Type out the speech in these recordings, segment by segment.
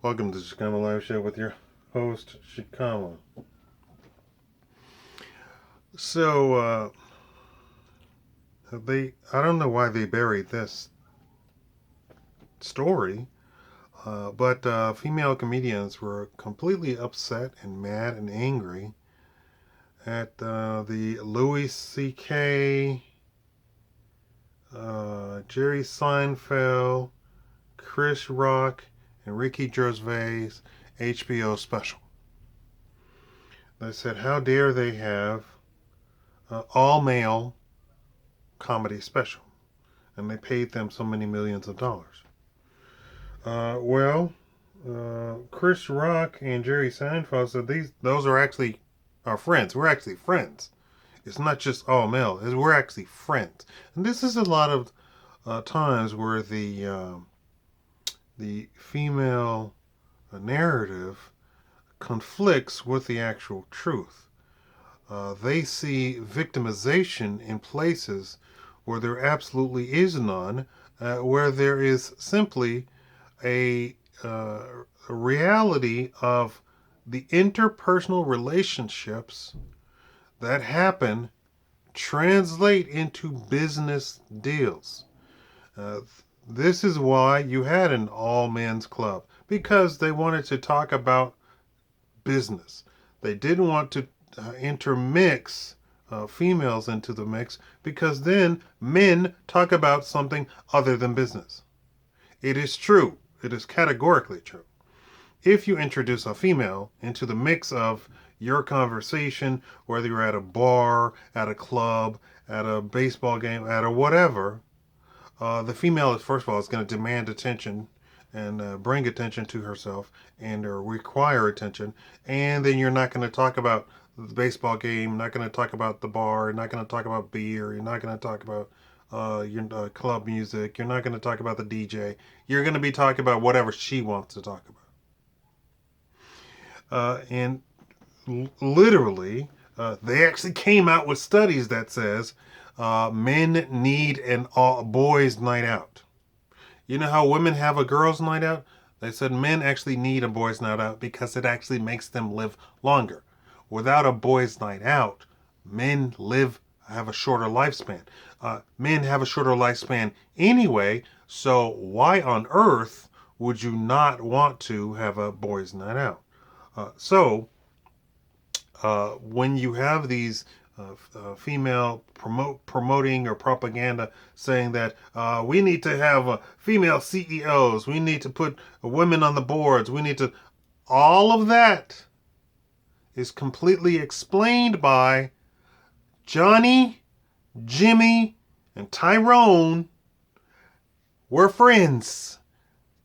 Welcome to the Shikama Live Show with your host, Shikama. So, I don't know why they buried this story, but female comedians were completely upset and mad and angry at the Louis C.K., Jerry Seinfeld, Chris Rock, and Ricky Gervais HBO special. They said, how dare they have all male comedy special? And they paid them so many millions of dollars. Well, Chris Rock and Jerry Seinfeld said those are actually our friends. We're actually friends. It's not just all male. We're actually friends. And this is a lot of times where the female narrative conflicts with the actual truth. They see victimization in places where there absolutely is none, where there is simply a, uh, a reality of the interpersonal relationships that happen translate into business deals. Uh, this is why you had an all men's club, because they wanted to talk about business. They didn't want to intermix females into the mix, because then men talk about something other than business. It is true. It is categorically true. If you introduce a female into the mix of your conversation, whether you're at a bar, at a club, at a baseball game, at a whatever, the female, first of all, is going to demand attention and bring attention to herself and require attention. And then you're not going to talk about the baseball game, not going to talk about the bar, not going to talk about beer, you're not going to talk about your club music, you're not going to talk about the DJ. You're going to be talking about whatever she wants to talk about. And literally, they actually came out with studies that says men need a boys' night out. You know how women have a girls' night out? They said men actually need a boys' night out because it actually makes them live longer. Without a boys' night out, men have a shorter lifespan. Men have a shorter lifespan anyway, so why on earth would you not want to have a boys' night out? When you have these female promoting or propaganda saying that we need to have female CEOs, we need to put women on the boards, we need to, all of that is completely explained by Johnny, Jimmy, and Tyrone were friends,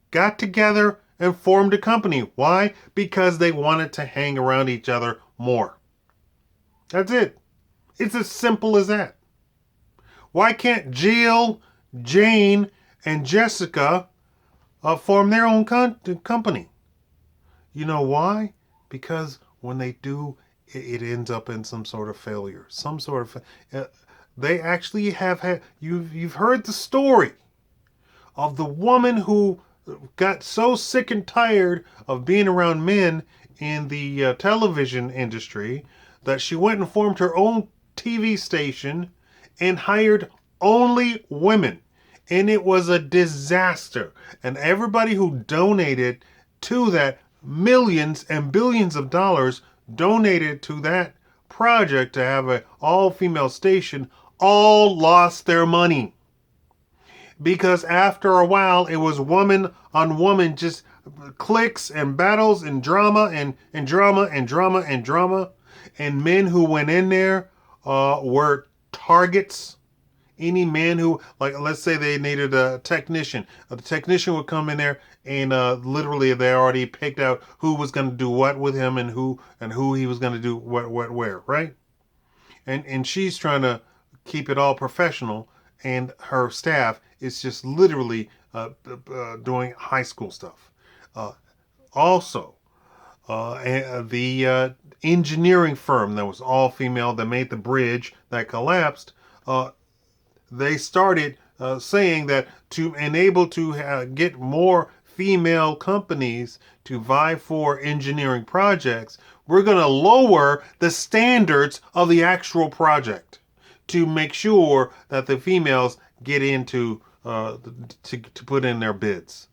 got together and formed a company. Why? Because they wanted to hang around each other more. That's it. It's as simple as that. Why can't Jill, Jane, and Jessica form their own company? You know why? Because when they do, it ends up in some sort of failure. Some sort of. They actually have had. You've heard the story of the woman who got so sick and tired of being around men in the television industry that she went and formed her own TV station and hired only women. And it was a disaster. And everybody who donated to that, millions and billions of dollars donated to that project to have an all-female station, all lost their money. Because after a while, it was woman on woman, just clicks and battles and drama and drama and drama and drama. And men who went in there were targets. Any man who, like, let's say they needed a technician. The technician would come in there and literally they already picked out who was going to do what with him and who he was going to do what, where, right? And she's trying to keep it all professional, and her staff is just literally doing high school stuff. Uh, Also, the engineering firm that was all female that made the bridge that collapsed, they started saying that to enable to get more female companies to vie for engineering projects, we're going to lower the standards of the actual project to make sure that the females get into to put in their bids.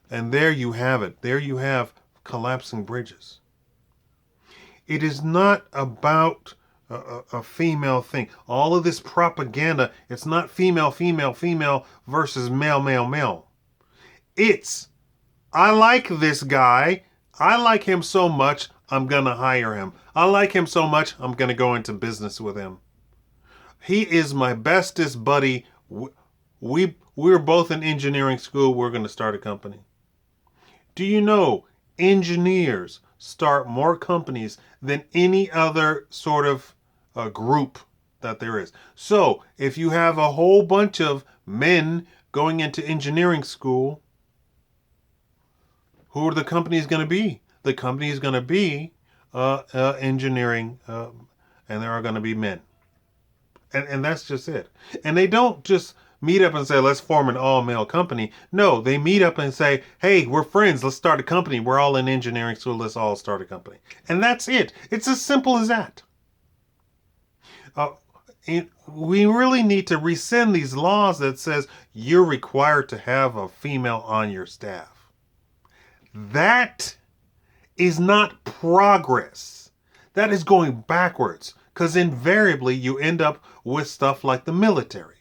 And there you have it. There you have collapsing bridges. It is not about a female thing. All of this propaganda, it's not female, female, female versus male, male, male. It's, I like this guy. I like him so much, I'm going to hire him. I like him so much, I'm going to go into business with him. He is my bestest buddy. We're both in engineering school. We're going to start a company. Do you know engineers start more companies than any other sort of group that there is? So if you have a whole bunch of men going into engineering school, who are the companies going to be? The company is going to be engineering, and there are going to be men. And that's just it. And they don't just meet up and say, let's form an all-male company. No, they meet up and say, hey, we're friends. Let's start a company. We're all in engineering, so let's all start a company. And that's it. It's as simple as that. We really need to rescind these laws that says you're required to have a female on your staff. That is not progress. That is going backwards, because invariably you end up with stuff like the military.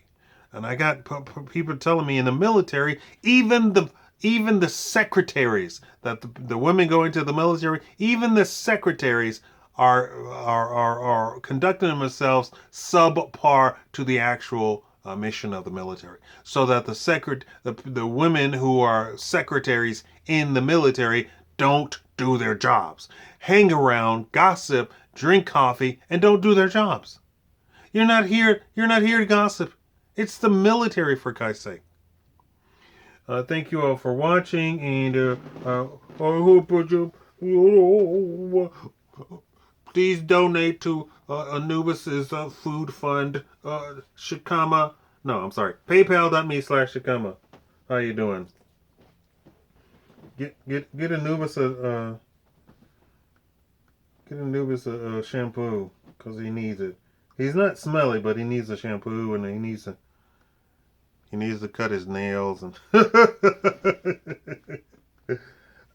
And I got people telling me in the military, even the secretaries, that the women go into the military, even the secretaries are conducting themselves subpar to the actual mission of the military, so that the women who are secretaries in the military don't do their jobs, hang around, gossip, drink coffee, and don't do their jobs. You're not here to gossip. It's the military, for Christ's sake. Thank you all for watching, and I hope you please donate to Anubis's food fund, Shikama. No, I'm sorry, PayPal.me/Shikama. How you doing? Get Anubis a shampoo, because he needs it. He's not smelly, but he needs a shampoo, and he needs to cut his nails. And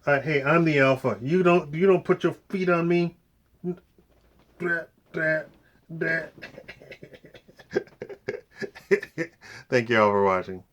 hey, I'm the alpha. You don't put your feet on me. Thank you all for watching.